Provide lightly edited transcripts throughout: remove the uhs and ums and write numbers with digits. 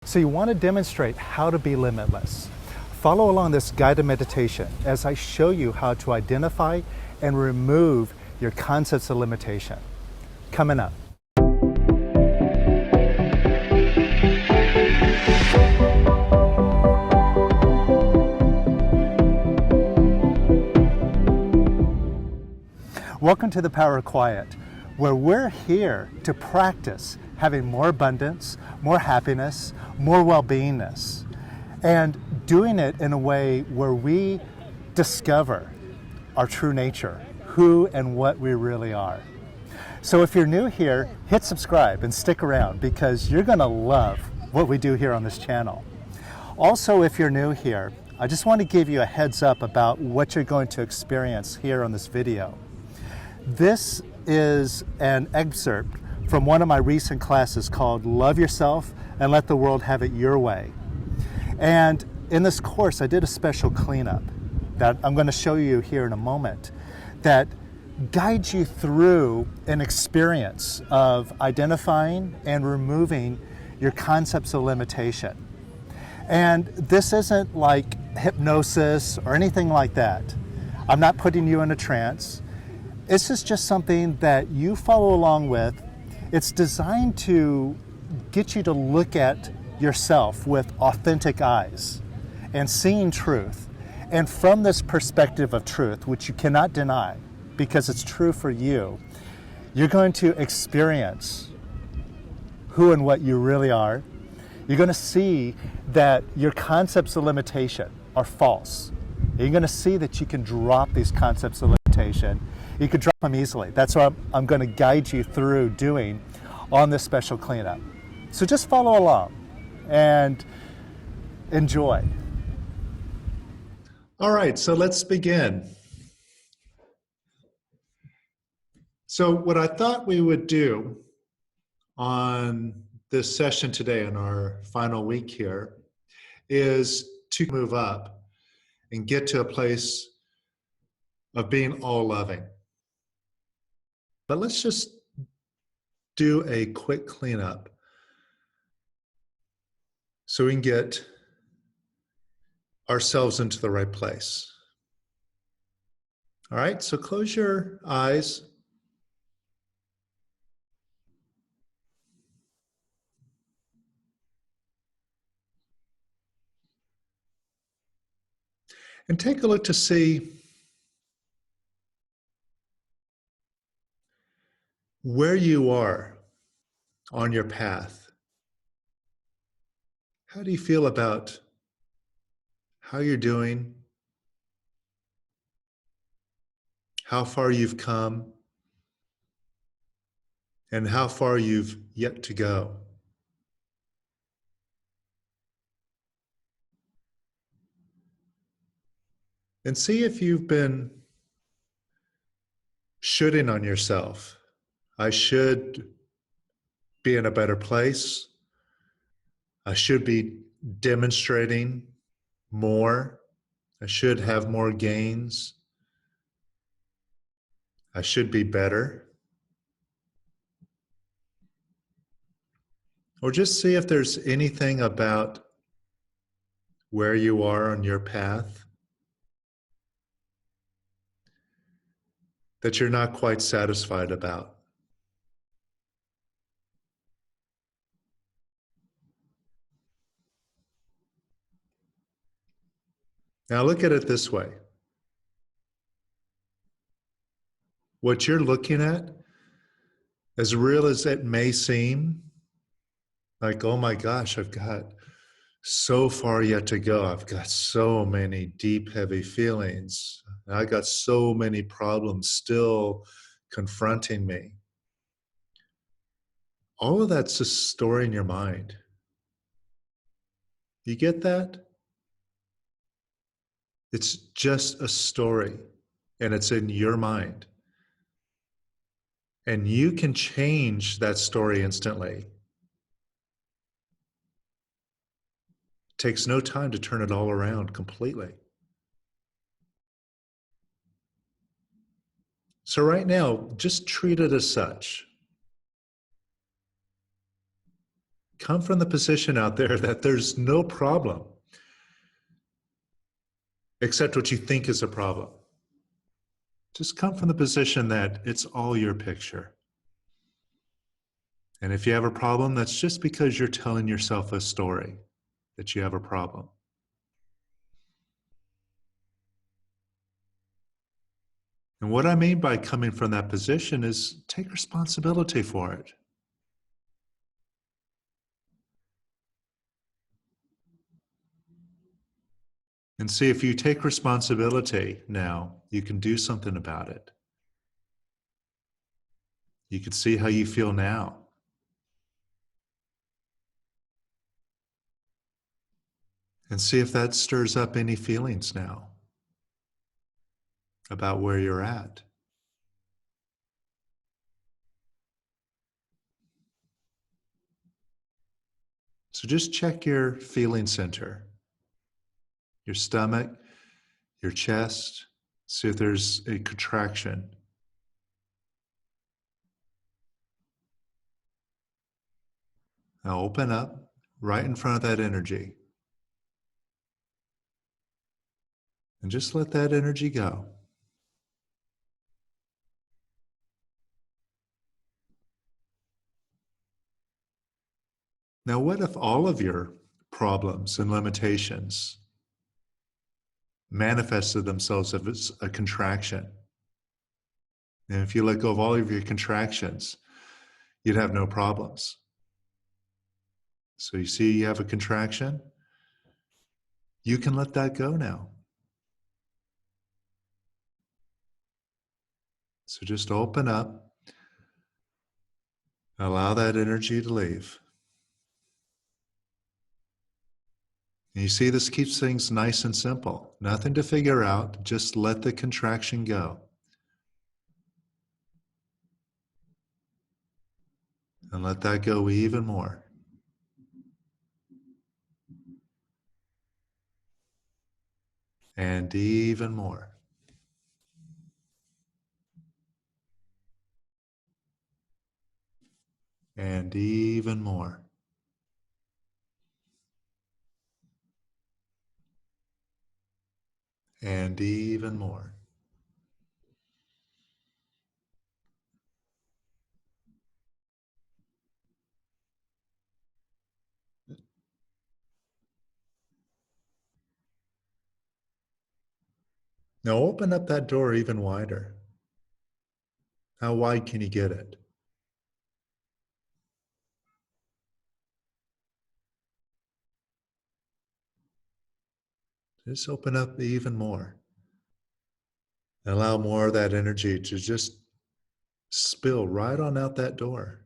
So you want to demonstrate how to be limitless. Follow along this guided meditation as I show you how to identify and remove your concepts of limitation. Coming up. Welcome to the Power of Quiet, where we're here to practice having more abundance, more happiness, more well-beingness, and doing it in a way where we discover our true nature, who and what we really are. So if you're new here, hit subscribe and stick around because you're going to love what we do here on this channel. Also, if you're new here, I just want to give you a heads up about what you're going to experience here on this video. This is an excerpt from one of my recent classes called Love Yourself and Let the World Have It Your Way. And in this course, I did a special cleanup that I'm going to show you here in a moment that guides you through an experience of identifying and removing your concepts of limitation. And this isn't like hypnosis or anything like that. I'm not putting you in a trance. This is just something that you follow along with. It's designed to get you to look at yourself with authentic eyes and seeing truth. And from this perspective of truth, which you cannot deny because it's true for you, you're going to experience who and what you really are. You're going to see that your concepts of limitation are false. You're going to see that you can drop these concepts of limitation. You could drop them easily. That's what I'm going to guide you through doing on this special cleanup. So just follow along and enjoy. All right, so let's begin. So what I thought we would do on this session today, in our final week here, is to move up and get to a place of being all loving. But let's just do a quick cleanup so we can get ourselves into the right place. All right, so close your eyes. And take a look to see where you are on your path. How do you feel about how you're doing? How far you've come? And how far you've yet to go? And see if you've been shoulding on yourself. I should be in a better place. I should be demonstrating more. I should have more gains. I should be better. Or just see if there's anything about where you are on your path that you're not quite satisfied about. Now look at it this way. What you're looking at, as real as it may seem, like, oh my gosh, I've got so far yet to go. I've got so many deep, heavy feelings. I got so many problems still confronting me. All of that's a story in your mind. You get that? It's just a story, and it's in your mind. And you can change that story instantly. It takes no time to turn it all around completely. So right now, just treat it as such. Come from the position out there that there's no problem except what you think is a problem. Just come from the position that it's all your picture. And if you have a problem, that's just because you're telling yourself a story that you have a problem. And what I mean by coming from that position is take responsibility for it. And see, if you take responsibility now, you can do something about it. You can see how you feel now. And see if that stirs up any feelings now about where you're at. So just check your feeling center, your stomach, your chest, see if there's a contraction. Now open up right in front of that energy. And just let that energy go. Now, what if all of your problems and limitations manifested themselves as a contraction? And if you let go of all of your contractions, you'd have no problems. So you see you have a contraction? You can let that go now. So just open up, allow that energy to leave. And you see, this keeps things nice and simple. Nothing to figure out, just let the contraction go. And let that go even more. And even more. And even more. And even more. Now open up that door even wider. How wide can you get it? Just open up even more. And allow more of that energy to just spill right on out that door.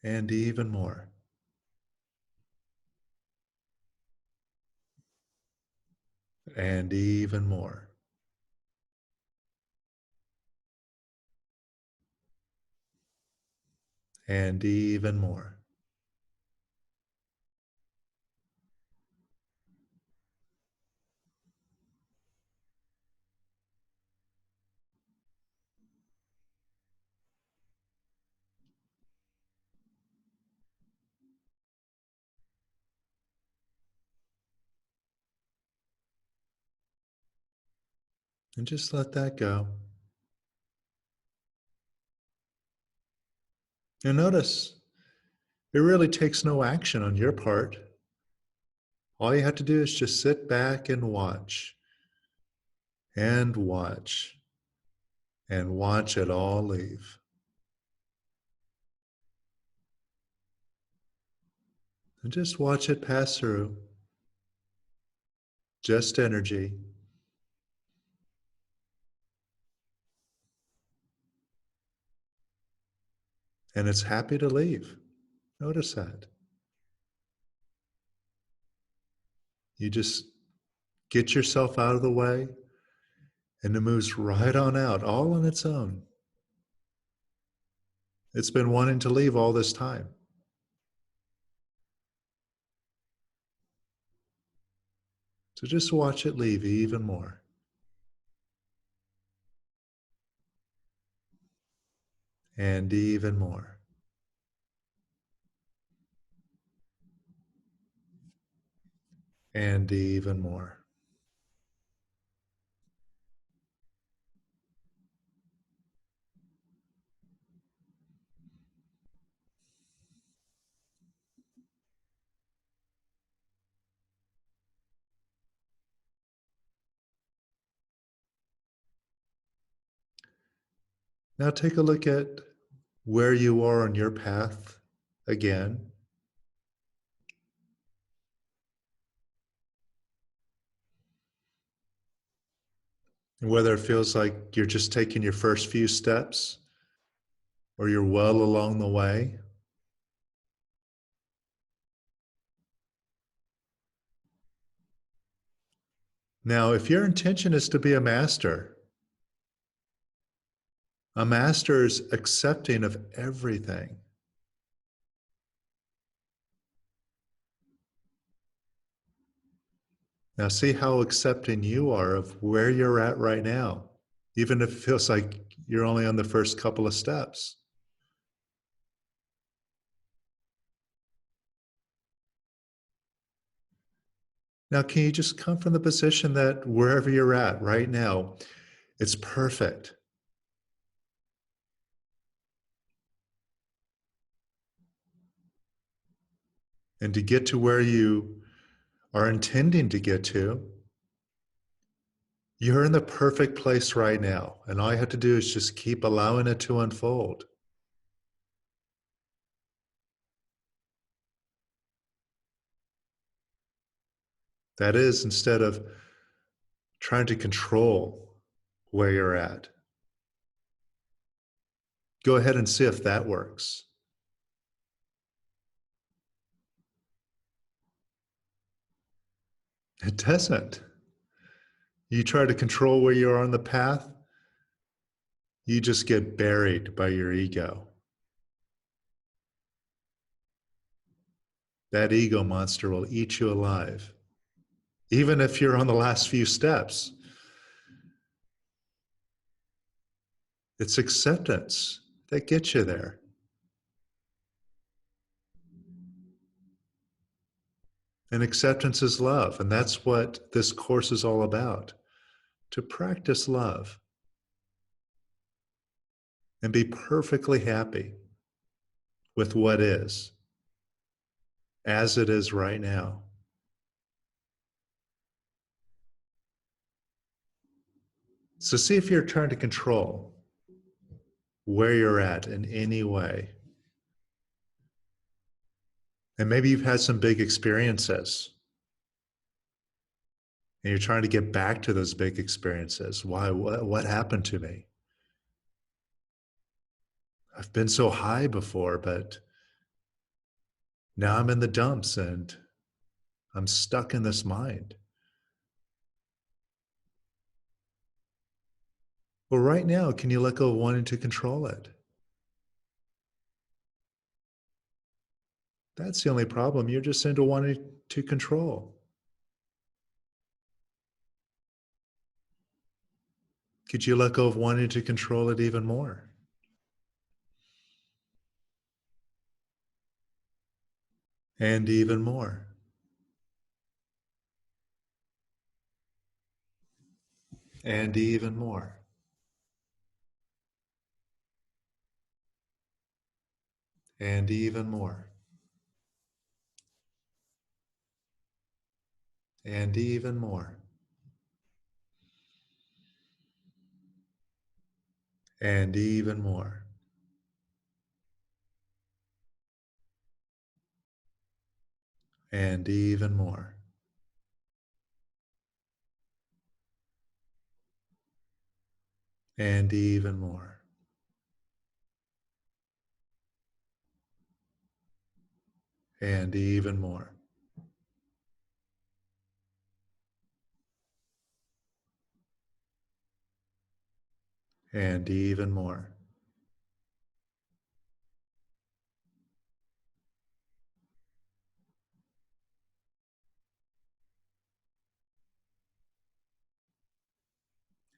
And even more. And even more. And even more. And just let that go. And notice, it really takes no action on your part. All you have to do is just sit back and watch. And watch. And watch it all leave. And just watch it pass through. Just energy. And it's happy to leave. Notice that. You just get yourself out of the way, and it moves right on out, all on its own. It's been wanting to leave all this time. So just watch it leave even more. and even more. And even more. Now take a look at where you are on your path again. And whether it feels like you're just taking your first few steps or you're well along the way. Now, if your intention is to be a master is accepting of everything. Now, see how accepting you are of where you're at right now, even if it feels like you're only on the first couple of steps. Now, can you just come from the position that wherever you're at right now, it's perfect? And to get to where you are intending to get to, you're in the perfect place right now. And all you have to do is just keep allowing it to unfold. That is, instead of trying to control where you're at, go ahead and see if that works. It doesn't. You try to control where you are on the path, you just get buried by your ego. That ego monster will eat you alive, even if you're on the last few steps. It's acceptance that gets you there. And acceptance is love. And that's what this course is all about, to practice love and be perfectly happy with what is, as it is right now. So see if you're trying to control where you're at in any way. And maybe you've had some big experiences and you're trying to get back to those big experiences. Why? What happened to me? I've been so high before, but now I'm in the dumps and I'm stuck in this mind. Well, right now, can you let go of wanting to control it? That's the only problem. You're just into wanting to control. Could you let go of wanting to control it even more? And even more. And even more. And even more. And even more. And even more. And even more. And even more. And even more. And even more.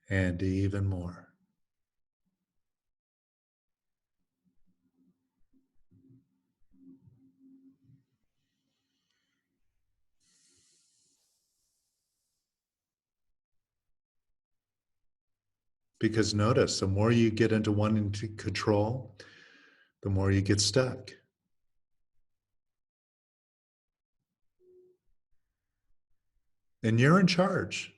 And even more. Because notice, the more you get into wanting to control, the more you get stuck. And you're in charge.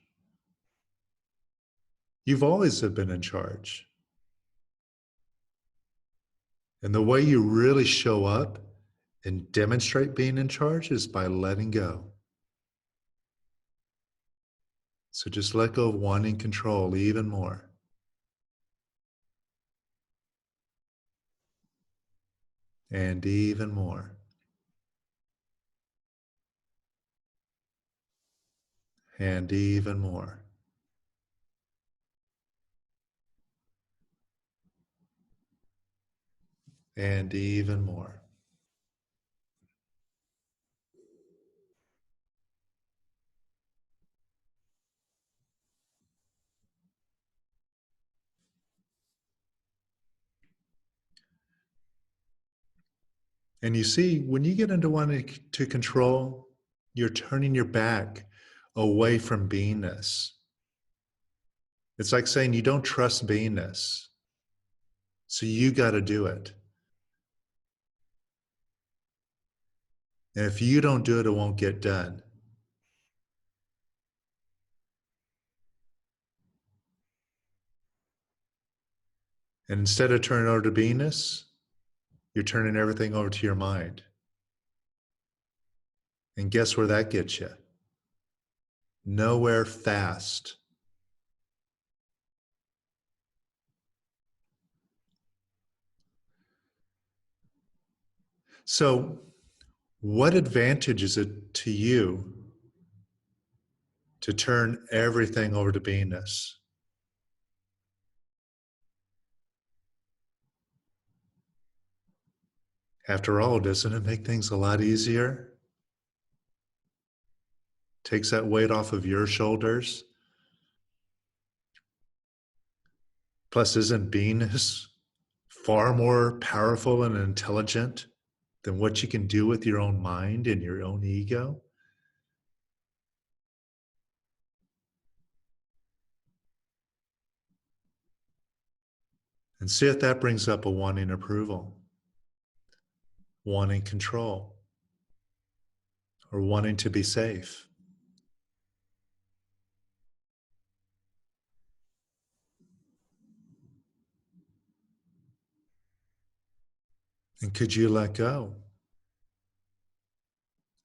You've always been in charge. And the way you really show up and demonstrate being in charge is by letting go. So just let go of wanting control even more. And even more. And even more. And even more. And you see, when you get into wanting to control, you're turning your back away from beingness. It's like saying you don't trust beingness, so you got to do it. And if you don't do it, it won't get done. And instead of turning over to beingness, you're turning everything over to your mind. And guess where that gets you? Nowhere fast. So, what advantage is it to you to turn everything over to beingness? After all, doesn't it make things a lot easier? Takes that weight off of your shoulders. Plus, isn't beingness far more powerful and intelligent than what you can do with your own mind and your own ego? And see if that brings up a wanting approval, wanting control, or wanting to be safe. And could you let go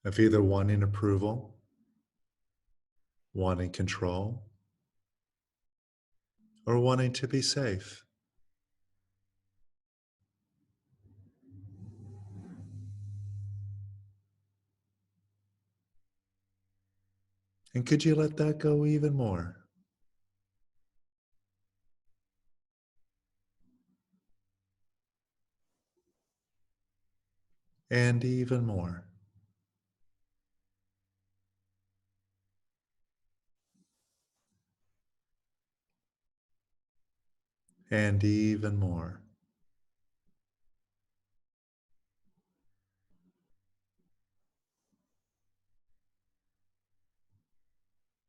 of either wanting approval, wanting control, or wanting to be safe? And could you let that go even more? And even more. And even more.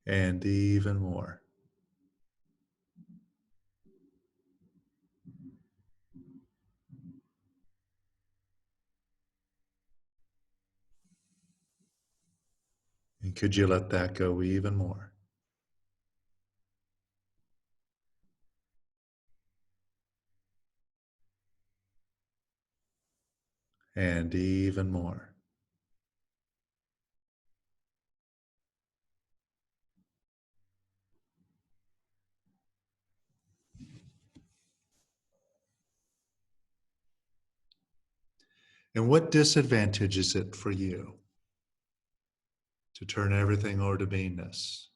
And even more. And could you let that go even more? And even more. And what disadvantage is it for you to turn everything over to beingness?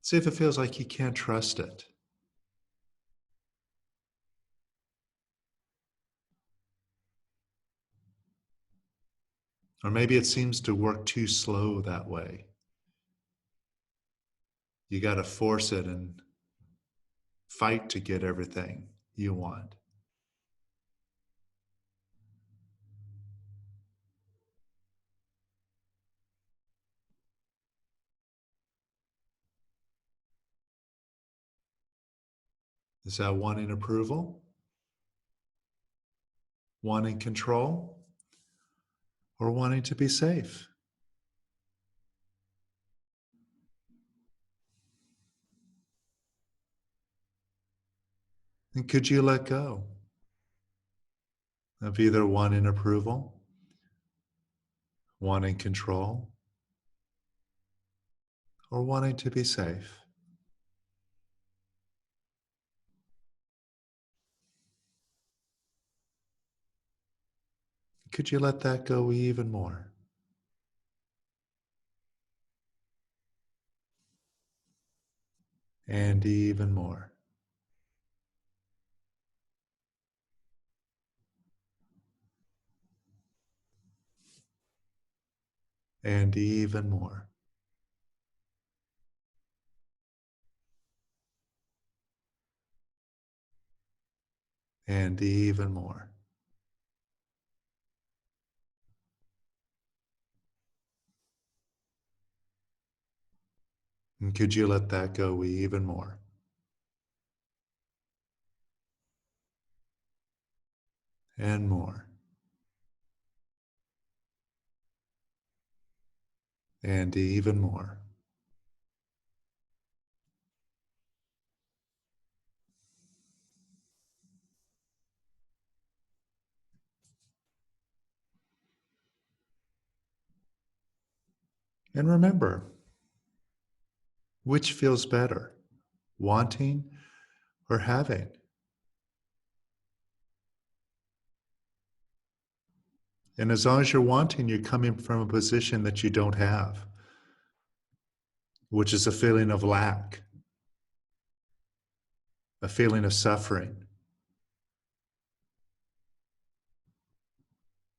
See if it feels like you can't trust it. Or maybe it seems to work too slow that way. You got to force it and fight to get everything you want. Is that wanting approval? Wanting control? Or wanting to be safe? And could you let go of either wanting approval, wanting control, or wanting to be safe? Could you let that go even more? And even more. And even more. And even more. And could you let that go even more? And more. And even more. And remember, which feels better, wanting or having? And as long as you're wanting, you're coming from a position that you don't have, which is a feeling of lack, a feeling of suffering,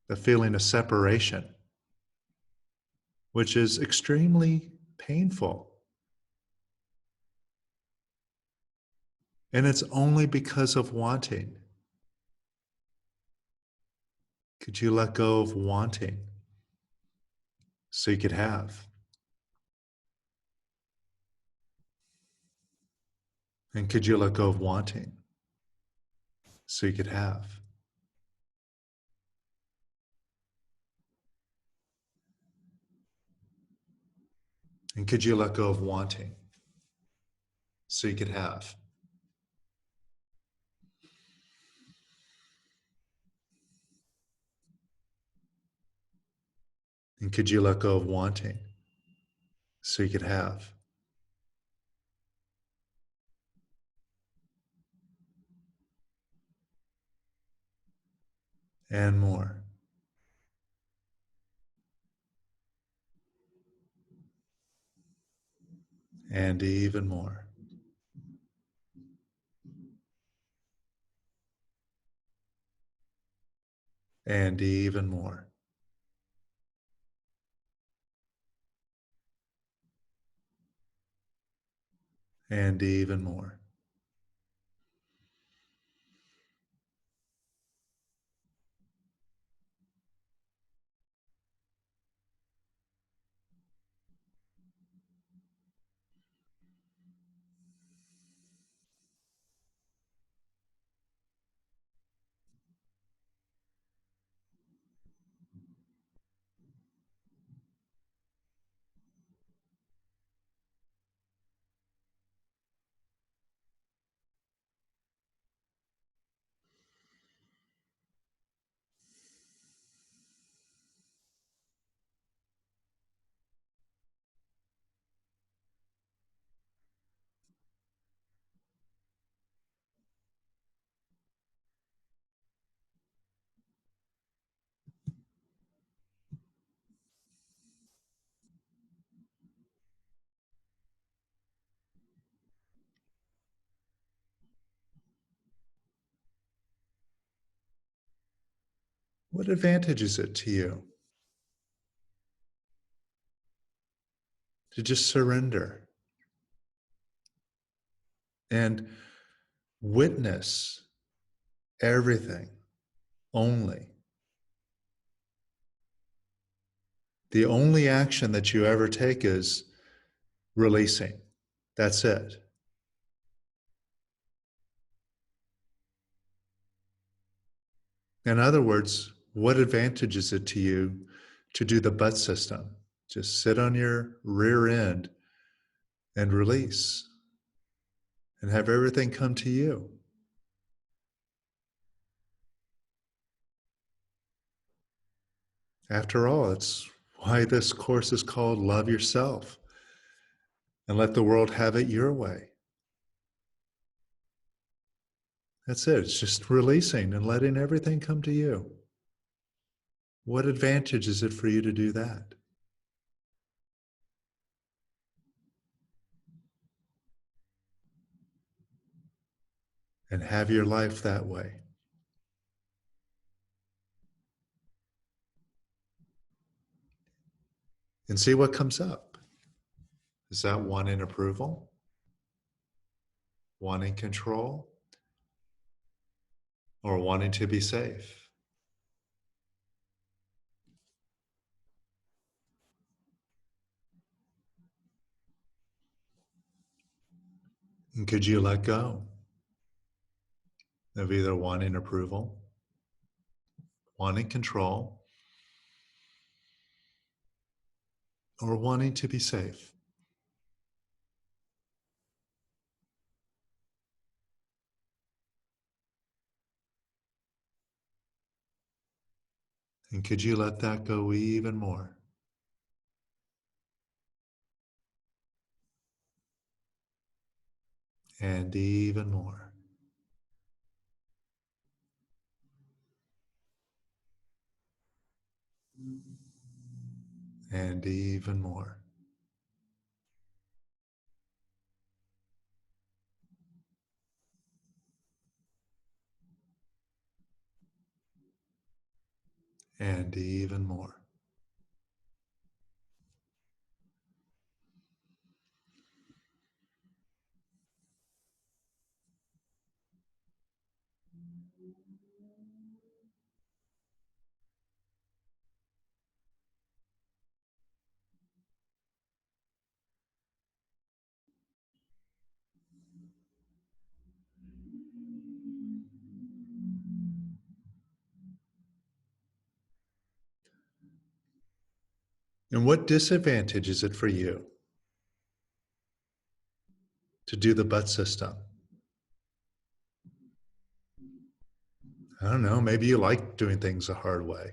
a feeling of separation, which is extremely painful. And it's only because of wanting. Could you let go of wanting so you could have? And could you let go of wanting so you could have? And could you let go of wanting so you could have? And could you let go of wanting so you could have? And more. And even more. And even more. And even more. What advantage is it to you to just surrender and witness everything only? The only action that you ever take is releasing. That's it. In other words, what advantage is it to you to do the butt system? Just sit on your rear end and release and have everything come to you. After all, it's why this course is called Love Yourself and Let the World Have It Your Way. That's it. It's just releasing and letting everything come to you. What advantage is it for you to do that? And have your life that way. And see what comes up. Is that wanting approval? Wanting control? Or wanting to be safe? And could you let go of either wanting approval, wanting control, or wanting to be safe? And could you let that go even more? And even more. And even more. And even more. And what disadvantage is it for you to do the butt system? I don't know, maybe you like doing things the hard way.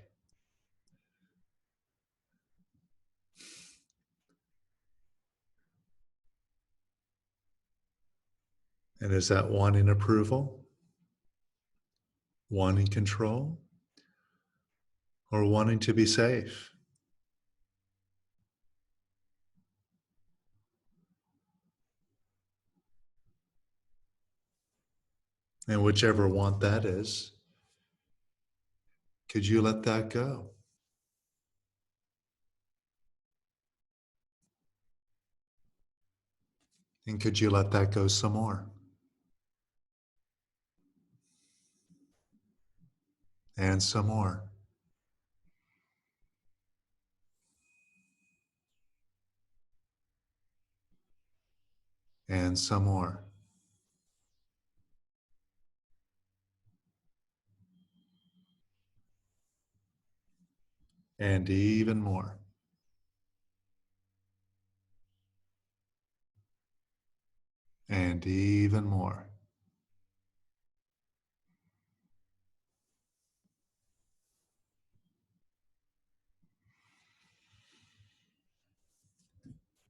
And is that wanting approval, wanting control, or wanting to be safe? And whichever want that is, could you let that go? And could you let that go some more? And some more. And some more. And even more. And even more.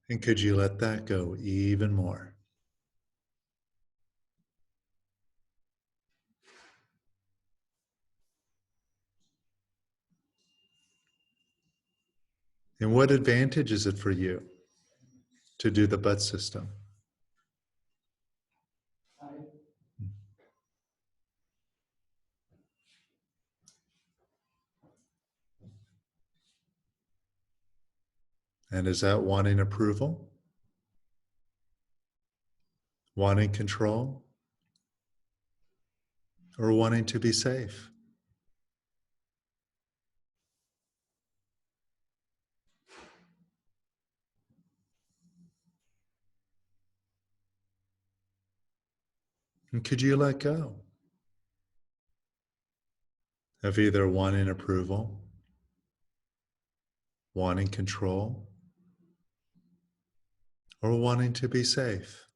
And could you let that go even more? And what advantage is it for you to do the butt system? And is that wanting approval? Wanting control? Or wanting to be safe? And could you let go of either wanting approval, wanting control, or wanting to be safe.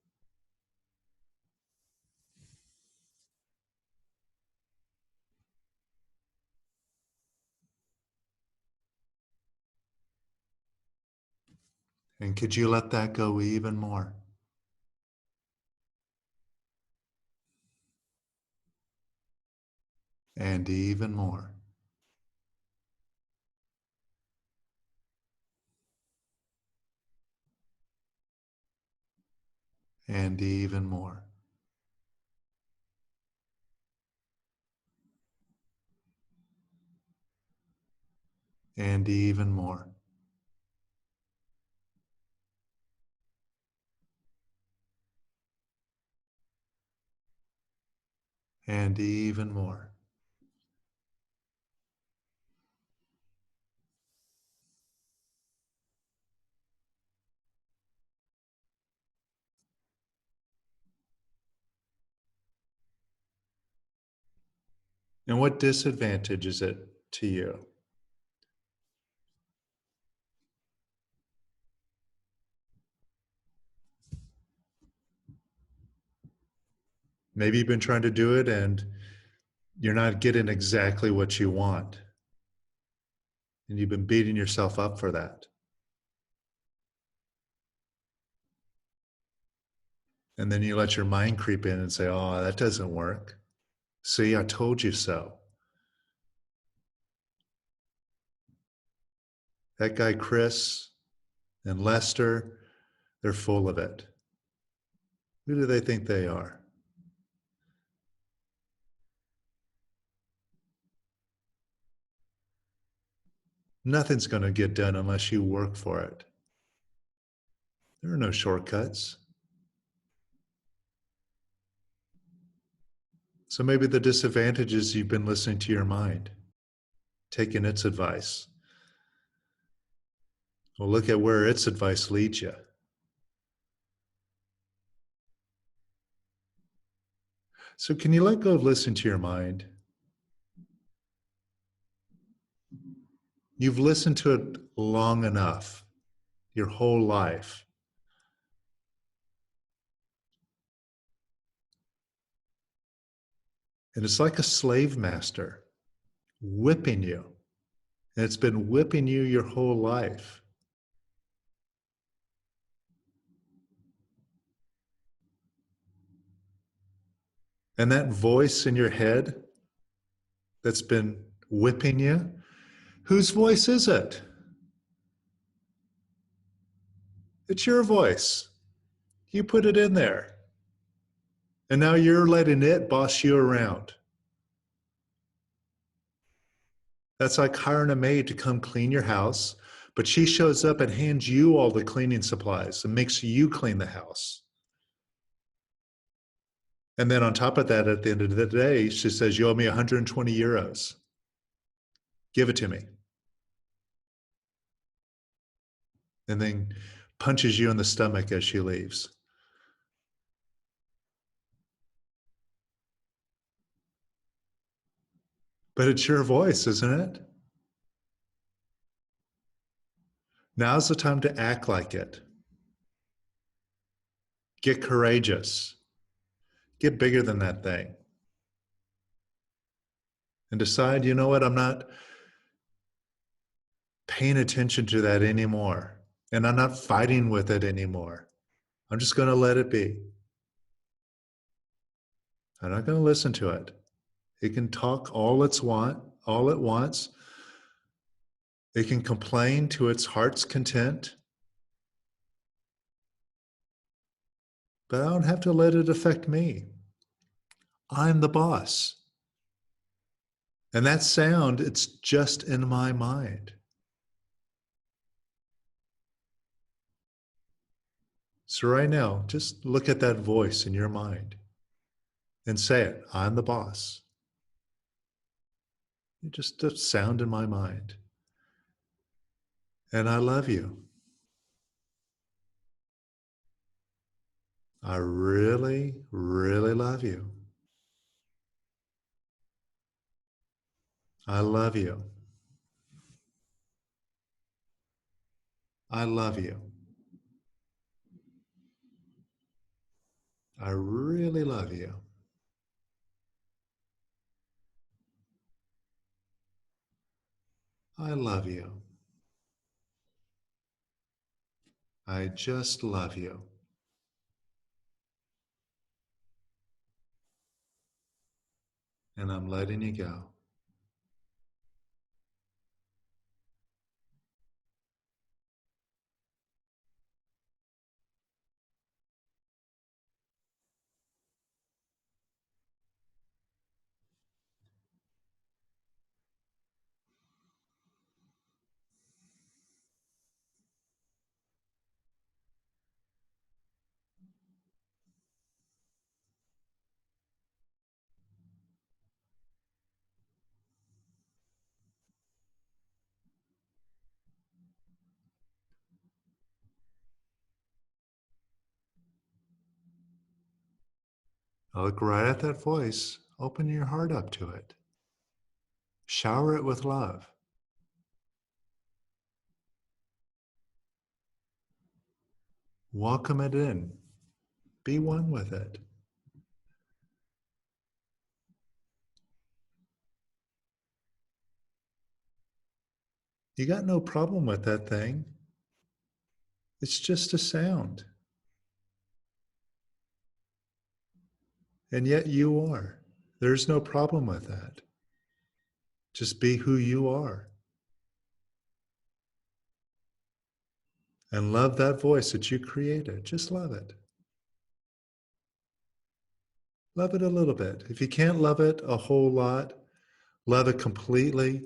And could you let that go even more? And even more. And even more. And even more. And even more. And what disadvantage is it to you? Maybe you've been trying to do it and you're not getting exactly what you want. And you've been beating yourself up for that. And then you let your mind creep in and say, oh, that doesn't work. See, I told you so. That guy, Kris and Lester, they're full of it. Who do they think they are? Nothing's going to get done unless you work for it. There are no shortcuts. So maybe the disadvantage is you've been listening to your mind, taking its advice. Well, look at where its advice leads you. So can you let go of listening to your mind? You've listened to it long enough, your whole life. And it's like a slave master whipping you. And it's been whipping you your whole life. And that voice in your head that's been whipping you, whose voice is it? It's your voice. You put it in there. And now you're letting it boss you around. That's like hiring a maid to come clean your house, but she shows up and hands you all the cleaning supplies and makes you clean the house. And then on top of that, at the end of the day, she says, you owe me 120 euros. Give it to me. And then punches you in the stomach as she leaves. But it's your voice, isn't it? Now's the time to act like it. Get courageous. Get bigger than that thing. And decide, you know what, I'm not paying attention to that anymore. And I'm not fighting with it anymore. I'm just going to let it be. I'm not going to listen to it. It can talk all it wants. It can complain to its heart's content. But I don't have to let it affect me. I'm the boss. And that sound, it's just in my mind. So right now, just look at that voice in your mind and say it, I'm the boss. You're just a sound in my mind. And I love you. I really, really love you. I love you. I love you. I really love you. I love you. I just love you. And I'm letting you go. Look right at that voice. Open your heart up to it. Shower it with love. Welcome it in. Be one with it. You got no problem with that thing. It's just a sound. And yet you are. There's no problem with that. Just be who you are. And love that voice that you created. Just love it. Love it a little bit. If you can't love it a whole lot, love it completely,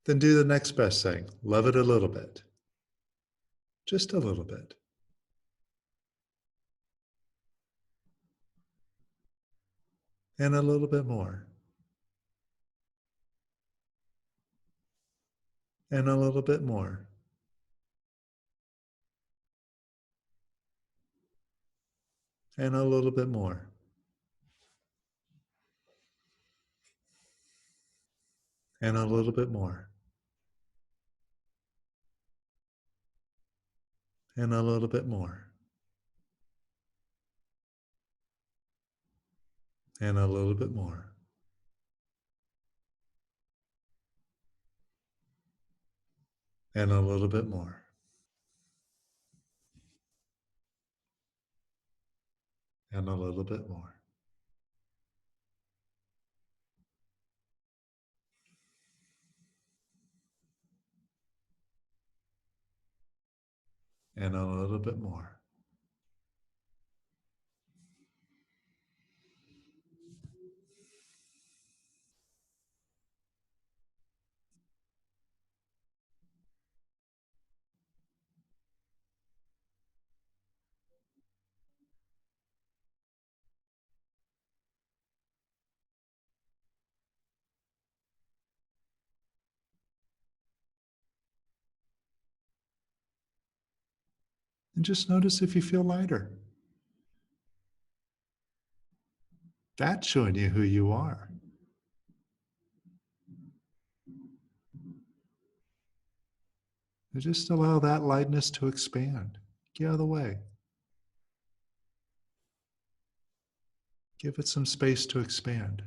then do the next best thing. Love it a little bit. Just a little bit. And a little bit more. And a little bit more. And a little bit more. And a little bit more. And a little bit more. And a little bit more. And a little bit more. And a little bit more. And a little bit more. And just notice if you feel lighter. That's showing you who you are. And just allow that lightness to expand. Get out of the way. Give it some space to expand.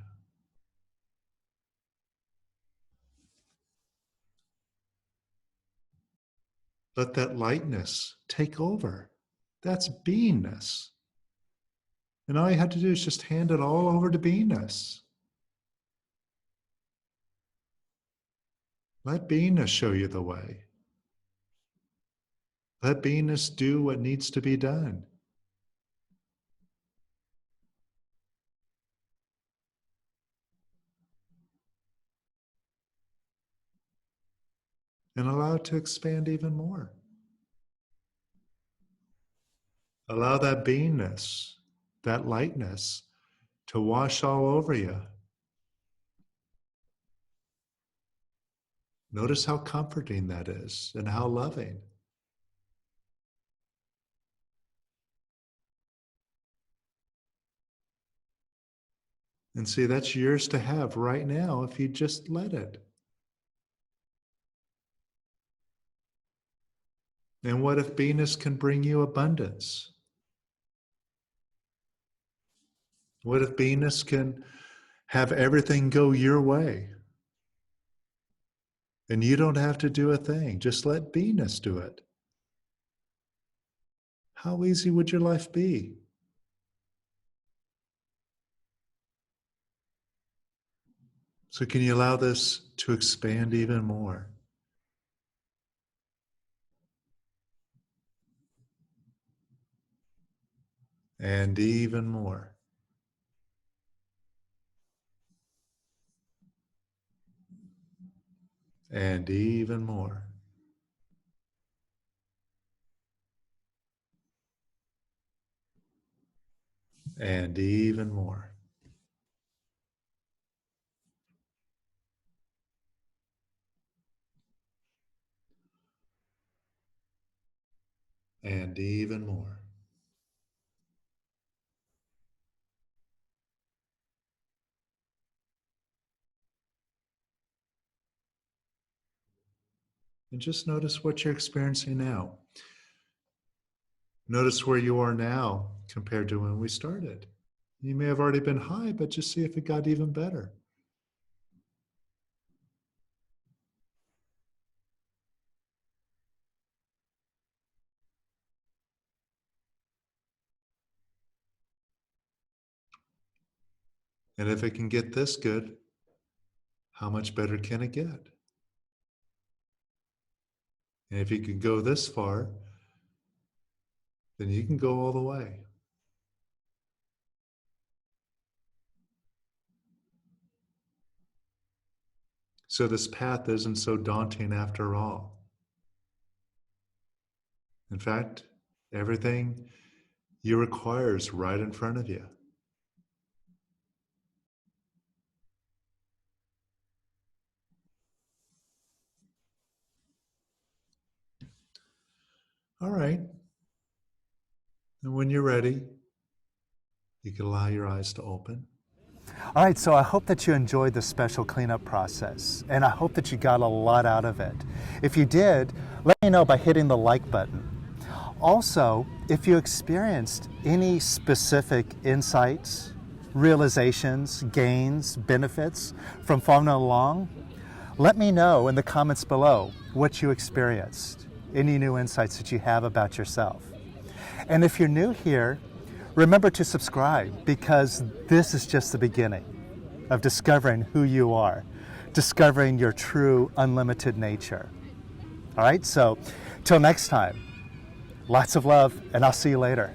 Let that lightness take over. That's beingness. And all you have to do is just hand it all over to beingness. Let beingness show you the way. Let beingness do what needs to be done. And allow it to expand even more. Allow that beingness, that lightness, to wash all over you. Notice how comforting that is and how loving. And see, that's yours to have right now if you just let it. And what if beingness can bring you abundance? What if beingness can have everything go your way? And you don't have to do a thing. Just let beingness do it. How easy would your life be? So can you allow this to expand even more? And even more. And even more. And even more. And even more. And just notice what you're experiencing now. Notice where you are now compared to when we started. You may have already been high, but just see if it got even better. And if it can get this good, how much better can it get? And if you can go this far, then you can go all the way. So this path isn't so daunting after all. In fact, everything you require is right in front of you. All right. And when you're ready, you can allow your eyes to open. All right, so I hope that you enjoyed the special cleanup process, and I hope that you got a lot out of it. If you did, let me know by hitting the like button. Also, if you experienced any specific insights, realizations, gains, benefits from following along, let me know in the comments below what you experienced, any new insights that you have about yourself. And if you're new here, remember to subscribe, because this is just the beginning of discovering who you are, discovering your true unlimited nature. All right, so till next time, lots of love, and I'll see you later.